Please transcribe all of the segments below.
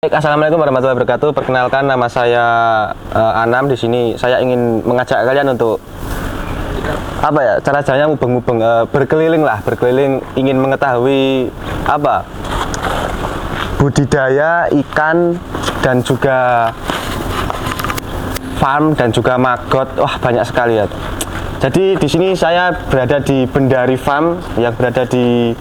Baik, assalamualaikum warahmatullahi wabarakatuh. Perkenalkan, nama saya Anam. Di sini saya ingin mengajak kalian untuk cara-caranya mubeng-mubeng, berkeliling, ingin mengetahui budidaya ikan dan juga farm dan juga magot. Wah, banyak sekali ya. Jadi di sini saya berada di Bendari Farm yang berada di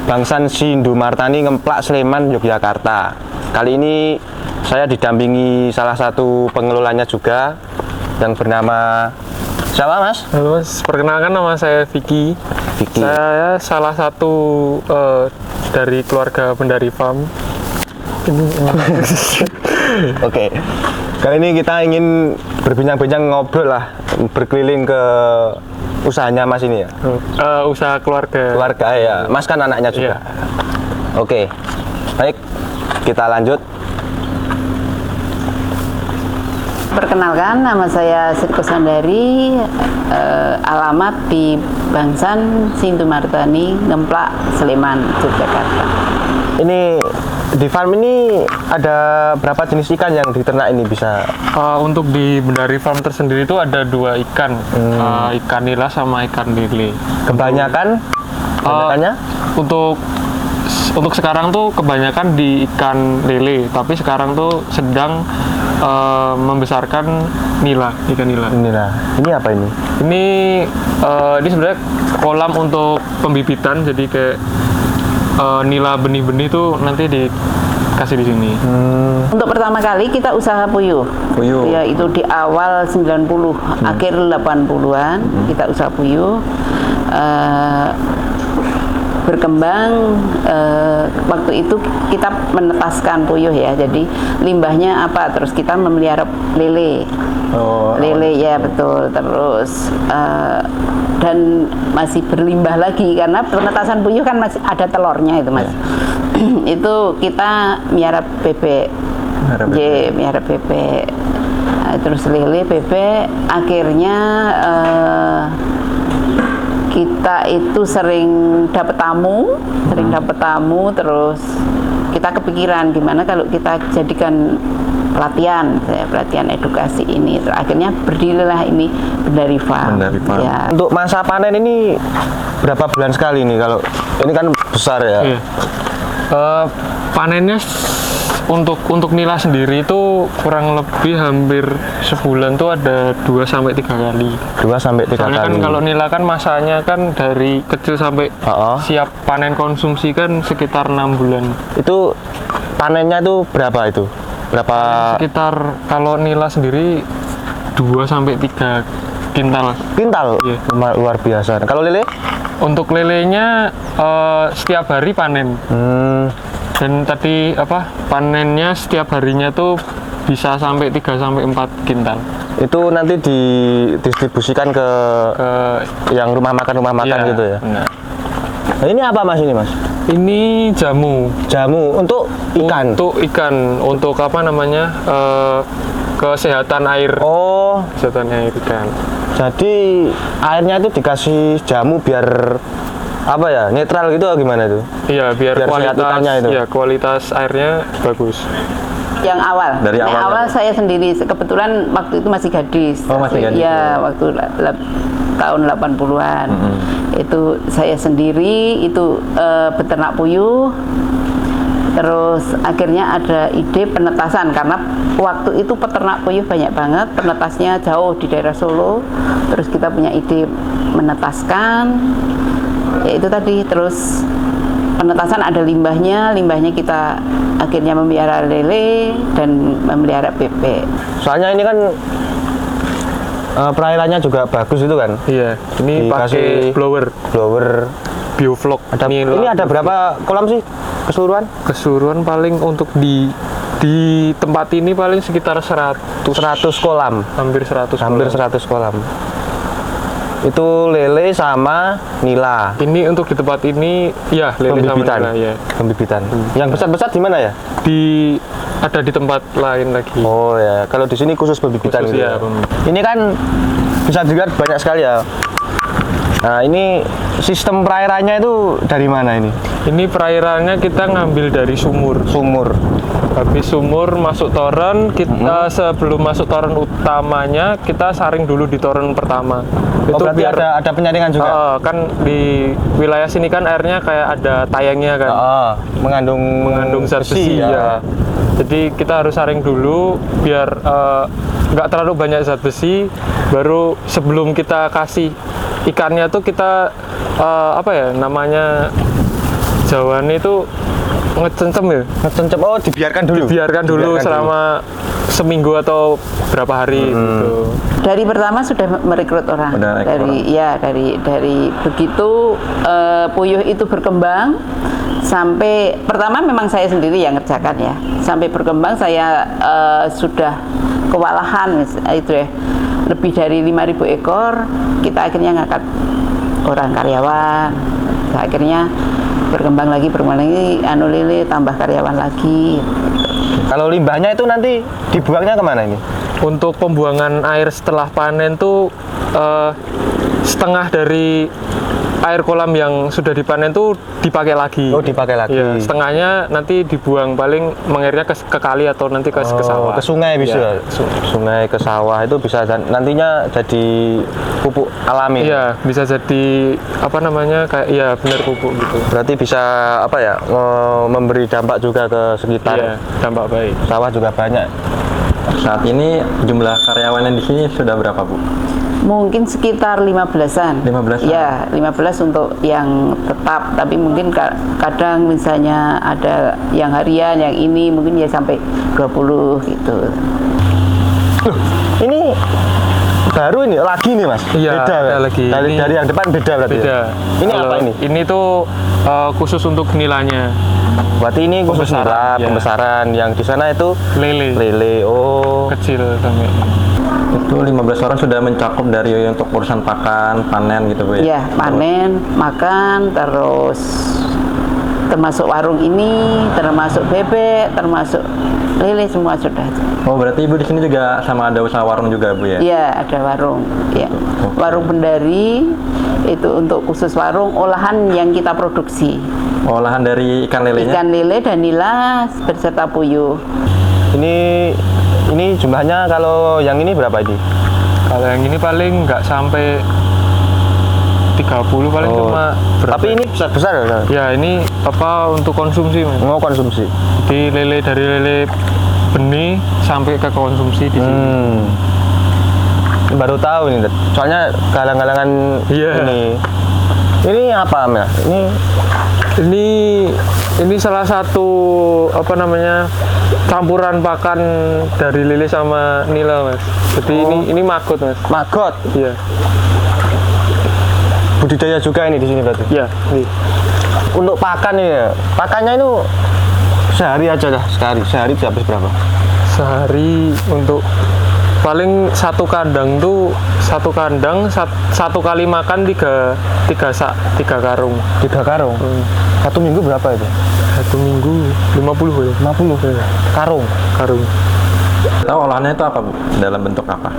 Bangsan Sindumartani, Ngemplak, Sleman, Yogyakarta. Kali ini saya didampingi salah satu pengelolanya juga yang bernama siapa, Mas? Halo Mas, perkenalkan nama saya Vicky. Saya salah satu dari keluarga Bendari Farm. Oke. Kali ini kita ingin berbincang-bincang, ngobrol lah, berkeliling ke usahanya Mas ini ya. Usaha keluarga. Keluarga ya. Mas kan anaknya juga. Iya. Oke. Baik, kita lanjut. Perkenalkan, nama saya Sri Kusandari, alamat di Bangsan Sindumartani, Ngemplak, Sleman, Yogyakarta. Ini di farm ini ada berapa jenis ikan yang diternak ini bisa? Untuk di Bendari Farm tersendiri itu ada dua ikan, ikan nila sama ikan lele. Kebanyakannya? Untuk sekarang tuh kebanyakan di ikan lele, tapi sekarang tuh sedang membesarkan ikan nila. Ini apa ini? Ini sebenarnya kolam untuk pembibitan, jadi kayak nila benih-benih tuh nanti dikasih di sini. Untuk pertama kali kita usaha puyuh. Ya, itu di awal 90, akhir 80-an kita usaha puyuh. Berkembang, waktu itu kita menetaskan puyuh ya, jadi limbahnya apa, terus kita memelihara lele. Lele ya betul, terus dan masih berlimbah lagi karena penetasan puyuh kan masih ada telurnya itu, Mas. Itu kita miara bebek, miara bebek. Terus lele, bebek, akhirnya kita itu sering dapat tamu, terus kita kepikiran gimana kalau kita jadikan pelatihan edukasi ini. Terus akhirnya berdirilah ini Bendari Farm. Ya. Untuk masa panen ini berapa bulan sekali nih? Kalau ini kan besar ya. Iya. Panennya untuk nila sendiri itu kurang lebih hampir sebulan tuh ada 2-3 kali. 2-3 Soalnya kali. kan kalau nila kan masanya kan dari kecil sampai siap panen konsumsi kan sekitar 6 bulan. Itu panennya itu berapa itu? Sekitar kalau nila sendiri 2-3 kintal. Iya. Luar biasa. Kalau lele? Untuk lelenya setiap hari panen. Dan tadi panennya setiap harinya tuh bisa sampai 3-4 kintal. Itu nanti didistribusikan ke yang rumah makan iya, gitu ya. Benar. Nah, ini apa, Mas, ini, Mas? Ini jamu Untuk ikan. Untuk kesehatan air. Kesehatan air ikan. Jadi airnya itu dikasih jamu biar netral gitu atau gimana itu? Iya, biar kualitas airnya bagus. Yang awal. Dari awal saya sendiri, kebetulan waktu itu masih gadis. Masih gadis. Ya, waktu tahun 80-an. Itu saya sendiri itu beternak puyuh. Terus akhirnya ada ide penetasan karena waktu itu peternak puyuh banyak banget, penetasnya jauh di daerah Solo. Terus kita punya ide menetaskan. Ya itu tadi, terus penetasan ada limbahnya kita akhirnya memelihara lele dan memelihara bebek. Soalnya ini kan perairannya juga bagus itu kan? Iya, ini pakai blower Biovlog. Ini ada berapa kolam sih keseluruhan? Keseluruhan paling untuk di tempat ini paling sekitar 100 kolam. Hampir 100 kolam. Itu lele sama nila. Ini untuk di tempat ini ya lele sama nila ya. Pembibitan. Yang besar-besar di mana ya? Ada di tempat lain lagi. Oh ya, kalau di sini khusus pembibitan gitu ya. Ini kan bisa dilihat banyak sekali ya. Nah, ini sistem perairannya itu dari mana ini? Ini perairannya kita ngambil dari sumur. Habis sumur masuk toren, kita sebelum masuk toren utamanya kita saring dulu di toren pertama. Oh, berarti ada penyaringan juga. Kan di wilayah sini kan airnya kayak ada tayangnya kan. Mengandung zat besi ya. Jadi kita harus saring dulu biar nggak terlalu banyak zat besi. Baru sebelum kita kasih ikannya tuh kita apa ya namanya Jawane itu ngecencem ya. Ngecencem, dibiarkan dulu selama seminggu atau berapa hari gitu. Dari pertama sudah merekrut orang. Dari begitu puyuh itu berkembang sampai pertama memang saya sendiri yang ngerjakan ya. Sampai berkembang saya sudah kewalahan itu ya. Lebih dari 5.000 ekor, kita akhirnya ngangkat orang karyawan. Akhirnya berkembang lagi, lele tambah karyawan lagi. Kalau limbahnya itu nanti dibuangnya kemana ini? Untuk pembuangan air setelah panen tuh setengah dari air kolam yang sudah dipanen tuh dipakai lagi. Oh, dipakai lagi. Ya, setengahnya nanti dibuang, paling mengairnya ke kali atau nanti ke sawah. Ke sungai bisa. Ya. Sungai ke sawah itu bisa nantinya jadi pupuk alami. Iya, bisa jadi apa namanya kayak benar pupuk gitu. Berarti bisa memberi dampak juga ke sekitar. Iya, dampak baik. Sawah juga banyak. Saat ini jumlah karyawan yang di sini sudah berapa, Bu? Mungkin sekitar 15-an. 15-an? Ya, 15 untuk yang tetap. Tapi mungkin kadang misalnya ada yang harian, yang ini mungkin ya sampai 20 gitu. Loh, ini baru ini lagi nih Mas? Iya, beda ada lagi. Dari yang depan beda berarti? Beda. Ini apa ini? Ini tuh khusus untuk nilanya. Berarti ini khusus pembesaran. Yang di sana itu lele. Oh, kecil sampai. Itu 15 orang sudah mencakup dari untuk urusan panen gitu Bu ya? Iya, panen, makan, terus termasuk warung ini, termasuk bebek, termasuk lele, semua sudah. Oh, berarti Ibu di sini juga sama ada usaha warung juga Bu ya? Iya, ada warung. Ya. Warung Bendari itu untuk khusus warung olahan yang kita produksi. Olahan dari ikan lelenya? Ikan lele dan nila berserta puyuh. Ini jumlahnya kalau yang ini berapa ini? Kalau yang ini paling nggak sampai 30 paling cuma berapa? Tapi ini besar ya? Ya ini apa untuk konsumsi Mas? Mau konsumsi. Di dari lele benih sampai ke konsumsi di sini. Baru tahu ini. Soalnya galang-galangan ini. Ini apa Mas? Ini salah satu apa namanya campuran pakan dari lele sama nila Mas. Jadi ini maggot Mas. Maggot? Iya. Budidaya juga ini di sini berarti? Iya. Untuk pakan ya, pakannya itu sehari aja dah sekali. Sehari bisa habis berapa? Sehari untuk paling satu kandang satu kali makan tiga karung. 3 karung. Satu minggu berapa itu? Satu minggu 50 ya. 50 karung. Tahu olahannya itu apa Bu? Dalam bentuk apa?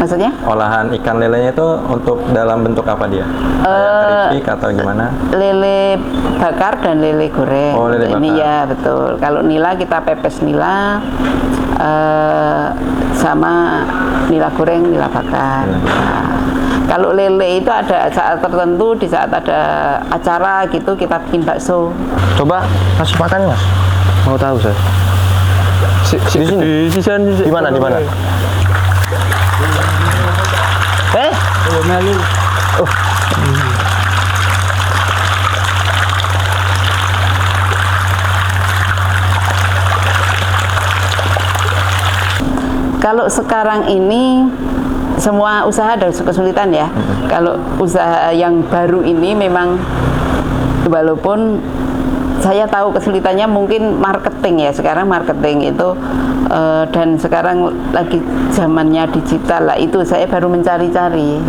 Maksudnya? Olahan ikan lelenya itu untuk dalam bentuk apa dia? Kayak keripik atau gimana? Lele bakar dan lele goreng. Oh, lele ini bakar. ya betul. Kalau nila kita pepes nila sama nila goreng, nila bakar. Nah, kalau lele itu ada saat tertentu, di saat ada acara gitu kita bikin bakso. Coba kasih makan Mas. Mau tahu saya. Di sini. Di mana? Kalau sekarang ini semua usaha ada kesulitan ya. Kalau usaha yang baru ini memang walaupun saya tahu kesulitannya mungkin marketing ya. Sekarang marketing itu dan sekarang lagi zamannya digital lah, itu saya baru mencari-cari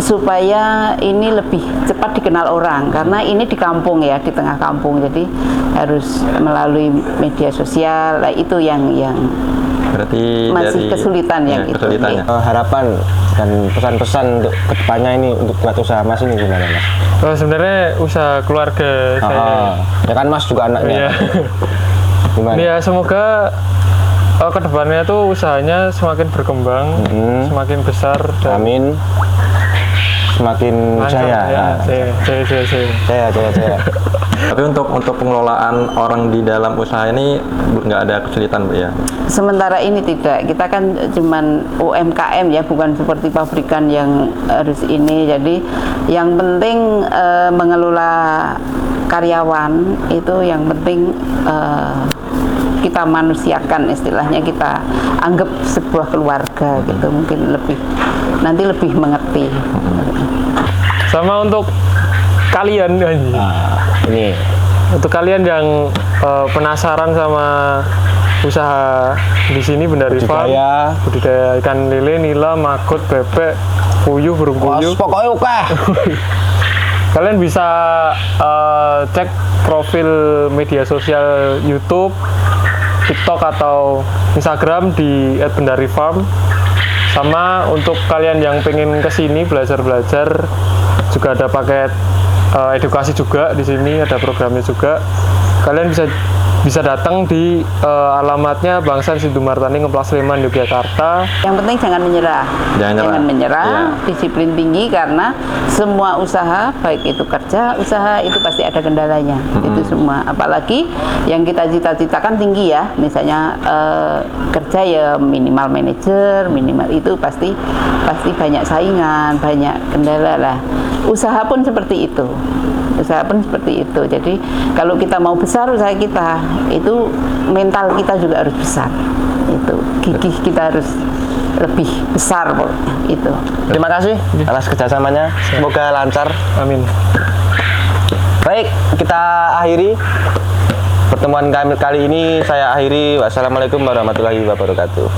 supaya ini lebih cepat dikenal orang, karena ini di kampung ya, di tengah kampung, jadi harus melalui media sosial lah, itu yang Berarti masih dari kesulitan yang itu. kesulitannya. Harapan dan pesan-pesan untuk kedepannya ini untuk buat usaha Mas ini gimana Mas? Sebenarnya usaha keluarga saya. Ya kan Mas juga anaknya. Iya. Gimana? Ya semoga kedepannya tuh usahanya semakin berkembang, semakin besar dan Amin. Semakin lancar, jaya. ya. Jaya. Tapi untuk pengelolaan orang di dalam usaha ini nggak ada kesulitan, Bu ya? Sementara ini tidak, kita kan cuman UMKM ya, bukan seperti pabrikan yang harus ini. Jadi yang penting mengelola karyawan itu yang penting kita manusiakan, istilahnya kita anggap sebuah keluarga gitu, mungkin nanti lebih mengerti. Sama untuk kalian Ini untuk kalian yang penasaran sama usaha di sini Bendari Farm, budidaya ikan lele, nila, maggot, bebek, puyuh, burung puyuh. pokoknya oke. Kalian bisa cek profil media sosial YouTube, TikTok atau Instagram di @bendarifarm. Sama untuk kalian yang pengen kesini belajar-belajar, juga ada paket edukasi juga di sini, ada programnya juga. Kalian bisa datang di alamatnya Bangsan Sindu Martani, Ngemplak Sleman, Yogyakarta. Yang penting jangan menyerah. Jangan menyerah, disiplin tinggi, karena semua usaha, baik itu kerja, usaha itu pasti ada kendalanya. Itu semua. Apalagi yang kita cita-citakan tinggi ya, misalnya kerja ya minimal manajer, minimal itu pasti banyak saingan, banyak kendala lah. Usaha pun seperti itu. Jadi kalau kita mau besar usaha kita, itu mental kita juga harus besar. Itu gigih kita harus lebih besar itu. Terima kasih atas kerjasamanya. Semoga lancar. Amin. Baik, kita akhiri pertemuan kami kali ini. Saya akhiri. Wassalamualaikum warahmatullahi wabarakatuh.